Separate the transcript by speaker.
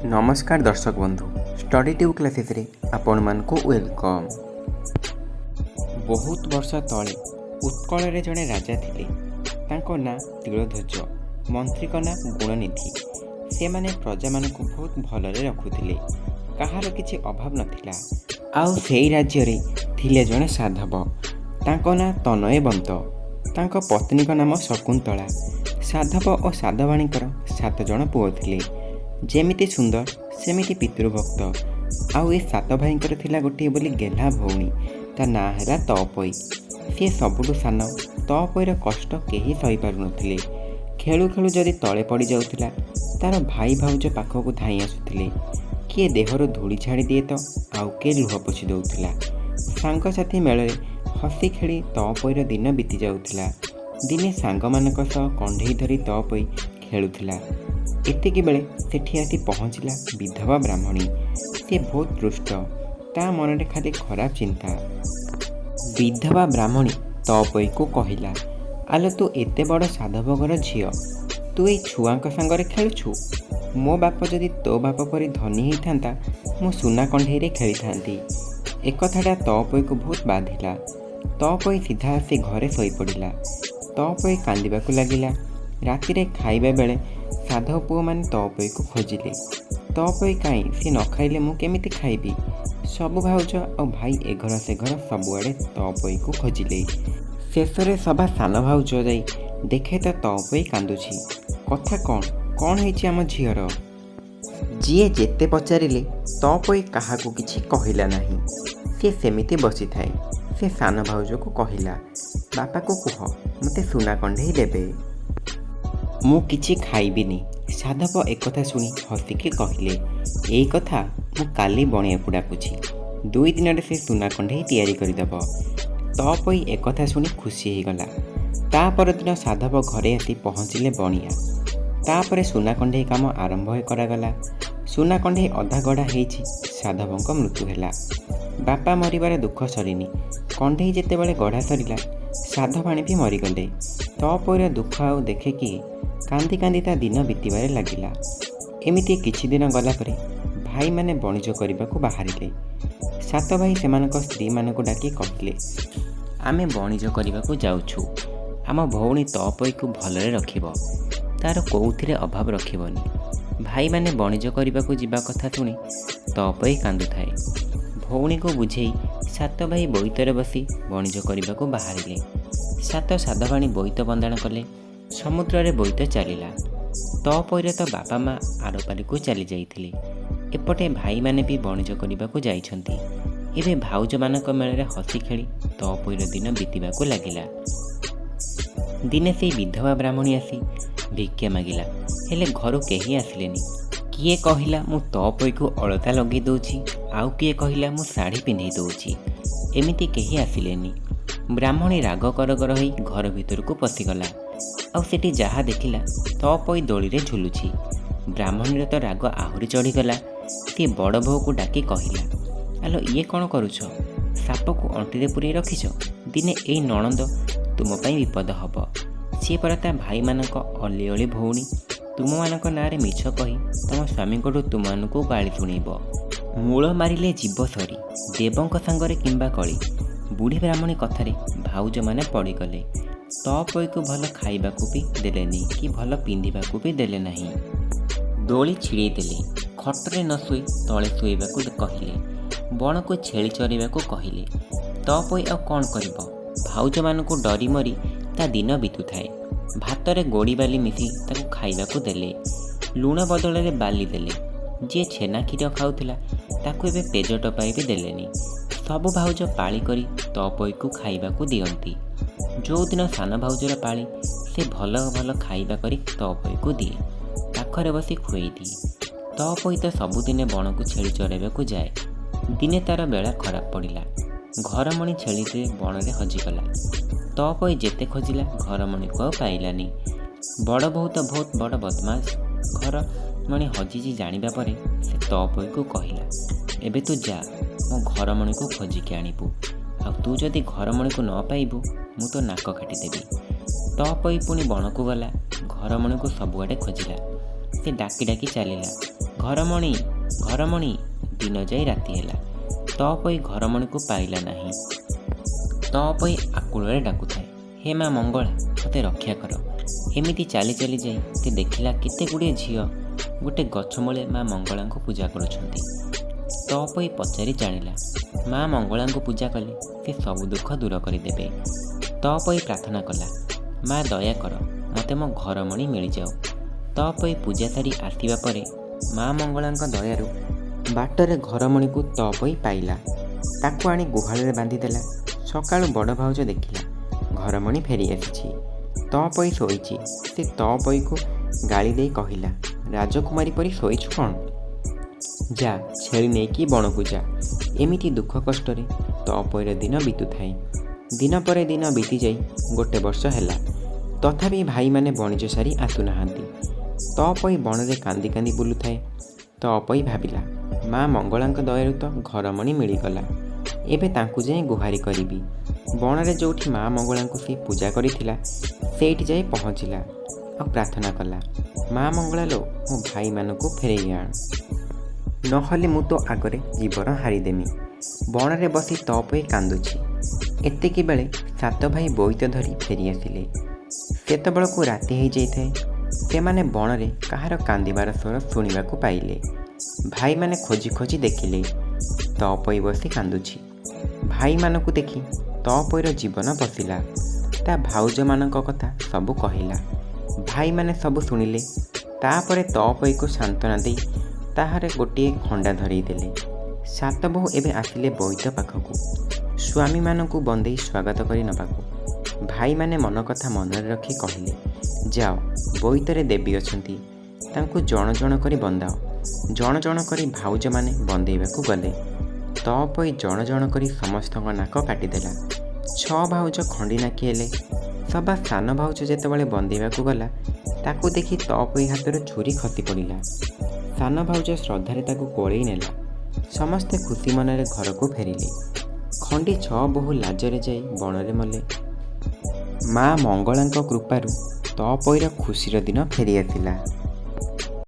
Speaker 1: नमस्कार दर्शक बंधु स्टडी ट्यूब क्लासेस रे आपण मानकु वेलकम। बहुत वर्ष तले उत्कल रे जड़े राजा थिले। तांको ना तिलध्वज, मंत्री का ना गुणनिधि। से माने प्रजा मानकु बहुत भलरे रखुथिले, कहार किछि अभाव नथिला। आउ सेई राज्य रे थिले जड़े साधव, तांको ना तनयवंत। तांको पत्नी का नाम शकुंतला। साधव और साधवाणीकर 7 जण पुओ थिले। जेमिति सुंदर सेमिति पितृभक्त। आउ ए 7 भाईंकर थिला गोटे बोली गेल्हा भौणी, ता ना हैला तपई। सी सबुठु सान। तपईर कष्ट केही सही पारु नथिले। खेलु खेलु जदि तले पड़ी जाउथिला, तार भाई भाउज पाखकु धाई आसुथिले। किए देहरु धूली छाड़ी दिए तो आउ के लुह पोछि दउथिला। सांगसाथी मेଳରେ हसी खेली तपईर दिन बीती जाउथिला। दिने सांगमानक सह कंढेई धरी तपई खेलुथिला। एतिकी बेले सेठी आसी पहुँचला विधवा ब्राह्मणी। से बहुत दुष्ट, ता मनरे खाली खराब चिंता। विधवा ब्राह्मणी तपई को कहिला, आलो तू एते बड़ साधवगर झियो, तू ए छुआंक सांगरे खेलुछु। मो बाप जदि तो बाप परी धनी होता मु सुना कंढेई खेली थांती। एक कथाटा तपई को बहुत बाधिला। तपई सीधा आसी घरे शोई पड़िला। तपई कांदिबाकु लागिला। रातिरे खाइबा बेले साधव पुओ माने तपई को खोजिले। तपई काई सी न खाइले मु केमिति खाइबी। सबु भाउज और भाई एघर से घर सबुआड़े तपई को खोजिले। शेषरे सभा सान भाउज जाई देखे तो तपई कांदुछि। कथा कौन ହେଇଛି आम झीर। जीए जेते पचारिले तपई काहाकू किछि कहिला नाही। सी सेमिति बसी थाए। से सान भाउज को कहिला, बापा को कुह मते सुना कंढेई देबे, मु किछि खाइबिनी। साधव एक कथा सुनी हसिकी कहले, एई कथा मु काली बणियाकु डाकुछि। 2 दिन से सुना कंढेई तैयारी करदेब। तपई एक कथा सुनी खुशी हो गला। ता परदिन साधव घरे आसी पहुँचिले बणिया। तापरे सुना कंढेई काम आरंभ करागला। सुना कंढेई अधा गढ़ा हेछि। साधवंक मृत्यु हैला। बापा मरिबार दुख सरीनी। कंढेई जेतेबेले गढ़ा सरिला, साधवाणी भी मरीगले। तपईर दुख आउ देखे कि कांदी कांदी ता दिन बीतबारे लागिला। एमिति किछि दिन गला परे भाई माने बणिज करबाकू बाहरिले। 7 भाई सेमानक स्त्री मानकु डाकी कहिले, आमे बणिज करबाकू जाउछु। आम भौणी तपई को भलरे रखिब, तार कोउथिरे अभाव रखिबनी। भाई माने बणिज करबाकू जिबा कथा सुनी तपई कांदुथाए। भौणी को बुझेई 7 भाई बोईतरे बसी बणिज करबाकू बाहरिले। 7 साधवाणी बोईत बंदाण कले। समुद्र रे बोईत चलिला। तपईरे तो बापा माँ आरपारी को चली जाइथिले। एपटे भाई माने भी बणिज करबाकू जाइछंती। एबे भाउज मानक मेଳରେ हसी खेली तपईर दिन बीतिबाकू लागिला। दिने से विधवा ब्राह्मणी आसी भिक्षा मागिला, हेले घरु केही आसिलेनी। किए कहिला मु तपई को अलता लगे दउछि, आउ किए कहिला मु साड़ी पिंधि दउछि। एमिति केही आसिलेनी। ब्राह्मणी राग करगर होई घर भितर को पशिगला। आउ सेठी जहा देखिला तपई दोली रे झुलुछि। ब्राह्मणीर तो राग आहुरी चढ़ीगला। सी बड़ बोह को डाकी कहिला, आलो ये कौन करुछ? साप को अंटीरे पुरे रखिछ। दिने एई नणंद तुम पाई विपद हब। सी पर ता भाई मानक अली अली भौणी तुम मानक नारे मिछ कही तम स्वामी को तुम मानकु गाली शुणीब। मूल मारिले जीव सरी, देवंक सांगरे किंबा कली। बुढ़ी ब्राह्मणी कथारे भाउज माने पड़ीगले। तपई को भल खाइबाकू भी देलेनी कि भल पिंधिबाकू भी देले नाही। दोली छिड़े देले। खटरे न शोई तले शोइबाकू कहिले। बण को छेली चरेबाकू कहिले। तपई आ कौन करिब? भाउज मानकू डरी मरी ता दिन बीतुथाए। भातरे गोड़ी बाली मिसी ताकू खाइबाकू देले। लुण बदलरे बाली देले। जे छेना क्षीर खाउथिला ताकू एबे पेज टपाई भी देलेनी। सबु भाउज पाली करी तपई को खाइबाकू दियंती। जो दिन सान भाउजर पाली से भल भल खाइबा करी तपई को दिए। पाखरे बसी खुएई दिए। तपई तो सबुदिने बण को छेली चराइबाकू जाए। दिने तार बेला खराब पड़िला। घरमणी छेली बण रे हजिगला। तपई जेते खोजिला घरमणी को पाइलानी। बड़ बोहू तो बहुत बड़ बदमाश। घरमणी हजिची जानिबा परे से तपई को कहिला, एबे तू जा मो घरमणी को खोजिकी आनिबू। आ तू जदि घरमणी को न पाइबू मु तो नाक काटिदेबी। तपई पुणी बण को गला। घरमणी को सबुआडे खोजिला। से डाकी डाकी चलिला। ଘରମଣି ଘରମଣି। ଦିନ ଯାଇ ରାତି ହେଲା, ତଅପୋଇ ଘରମଣିକୁ ପାଇଲା ନାହିଁ। ତଅପୋଇ ଆକୁଳରେ ଡାକୁଥାଏ, ହେ ମା ମଙ୍ଗଳା, ମୋତେ ରକ୍ଷା କର। ଏମିତି ଚାଲି ଚାଲି ଯାଇ ସେ ଦେଖିଲା କେତେ ଗୁଡ଼ିଏ ଝିଅ ଗୋଟେ ଗଛ ମୂଳେ ମା ମଙ୍ଗଳାଙ୍କୁ ପୂଜା କରୁଛନ୍ତି। ତଅପୋଇ ପଚାରି ଜାଣିଲା, ମା ମଙ୍ଗଳାଙ୍କୁ ପୂଜା କଲେ ସେ ସବୁ ଦୁଃଖ ଦୂର କରିଦେବେ। ତଅପୋଇ ପ୍ରାର୍ଥନା କଲା, ମା ଦୟା କର, ମୋତେ ମୋ ଘରମଣି ମିଳିଯାଉ। ତଅପୋଇ ପୂଜା ସାରି ଆସିବା ପରେ ମା ମଙ୍ଗଳାଙ୍କ ଦୟାରୁ ବାଟରେ ଘରମଣିକୁ ତଅପୋଇ ପାଇଲା। ତାକୁ ଆଣି ଗୁହାଳରେ ବାନ୍ଧିଦେଲା। ସକାଳୁ ବଡ଼ ଭାଉଜ ଦେଖିଲା ଘରମଣି ଫେରି ଆସିଛି। ତଅପୋଇ ଶୋଇଛି। ସେ ତଅପୋଇକୁ ଗାଳି ଦେଇ କହିଲା, ରାଜକୁମାରୀ ପରି ଶୋଇଛୁ କ'ଣ? ଯା, ଛେଳି ନେଇକି ବଣକୁ ଯା। ଏମିତି ଦୁଃଖ କଷ୍ଟରେ ତଅପୋଇର ଦିନ ବିତୁଥାଏ। ଦିନ ପରେ ଦିନ ବିତିଯାଇ 1 ବର୍ଷ ହେଲା। ତଥାପି ଭାଇମାନେ ବଣିଜ ସାରି ଆସୁନାହାନ୍ତି। ତଅପୋଇ ବଣରେ କାନ୍ଦି କାନ୍ଦି ବୁଲୁଥାଏ। ତଅପୋଇ ଭାବିଲା, ମା ମଙ୍ଗଳାଙ୍କ ଦୟାରୁ ତ ଘରମଣି ମିଳିଗଲା। ଏବେ ତାଙ୍କୁ ଯାଇ ଗୁହାରି କରିବି। ବଣରେ ଯେଉଁଠି ମା ମଙ୍ଗଳାଙ୍କୁ ସେ ପୂଜା କରିଥିଲା ସେଇଠି ଯାଇ ପହଞ୍ଚିଲା ଆଉ ପ୍ରାର୍ଥନା କଲା, ମା ମଙ୍ଗଳା ଲୋ, ମୋ ଭାଇମାନଙ୍କୁ ଫେରେଇ ଆଣ, ନହେଲେ ମୁଁ ତୋ ଆଗରେ ଜୀବନ ହାରିଦେମି। ବଣରେ ବସି ତଅପୋଇ କାନ୍ଦୁଛି। ଏତିକି ବେଳେ 7 ଭାଇ ବୋଇତ ଧରି ଫେରିଆସିଲେ। ସେତେବେଳକୁ ରାତି ହେଇଯାଇଥାଏ। ସେମାନେ ବଣରେ କାହାର କାନ୍ଦିବାର ସ୍ୱର ଶୁଣିବାକୁ ପାଇଲେ। ଭାଇମାନେ ଖୋଜି ଖୋଜି ଦେଖିଲେ ତଅପୋଇ ବସି କାନ୍ଦୁଛି। ଭାଇମାନଙ୍କୁ ଦେଖି ତଅପୋଇର ଜୀବନ ବସିଲା। ତା ଭାଉଜମାନଙ୍କ କଥା ସବୁ କହିଲା। ଭାଇମାନେ ସବୁ ଶୁଣିଲେ। ତାପରେ ତଅପୋଇକୁ ସାନ୍ତ୍ୱନା ଦେଇ ତାହାର ଗୋଟିଏ ଖଣ୍ଡା ଧରେଇ ଦେଲେ। 7 ବୋହୂ ଏବେ ଆସିଲେ ବୋଇତ ପାଖକୁ ସ୍ୱାମୀମାନଙ୍କୁ ବନ୍ଦେଇ ସ୍ୱାଗତ କରି ନେବାକୁ। ଭାଇମାନେ ମନ କଥା ମନରେ ରଖି କହିଲେ, ଯାଅ, ବୋଇତରେ ଦେବୀ ଅଛନ୍ତି, ତାଙ୍କୁ ଜଣ ଜଣ କରି ବନ୍ଦାଅ। ଜଣ ଜଣ କରି ଭାଉଜମାନେ ବନ୍ଦେଇବାକୁ ଗଲେ। ତଅପୋଇ ଜଣ ଜଣ କରି ସମସ୍ତଙ୍କ ନାକ କାଟିଦେଲା। 6 ଭାଉଜ ଖଣ୍ଡି ନାକି ହେଲେ। ସବା ସାନ ଭାଉଜ ଯେତେବେଳେ ବନ୍ଦେଇବାକୁ ଗଲା, ତାକୁ ଦେଖି ତଅପୋଇ ହାତରୁ ଛୁରୀ ଖସି ପଡ଼ିଲା। ସାନ ଭାଉଜ ଶ୍ରଦ୍ଧାରେ ତାକୁ କୋଳେଇ ନେଲା। ସମସ୍ତେ ଖୁସି ମନରେ ଘରକୁ ଫେରିଲେ। ଖଣ୍ଡି 6 ବୋହୂ ଲାଜରେ ଯାଇ ବଣରେ ମଲେ। ମା ମଙ୍ଗଳାଙ୍କ କୃପାରୁ ତଅପୋଇର ଖୁସିର ଦିନ ଫେରିଆସିଲା।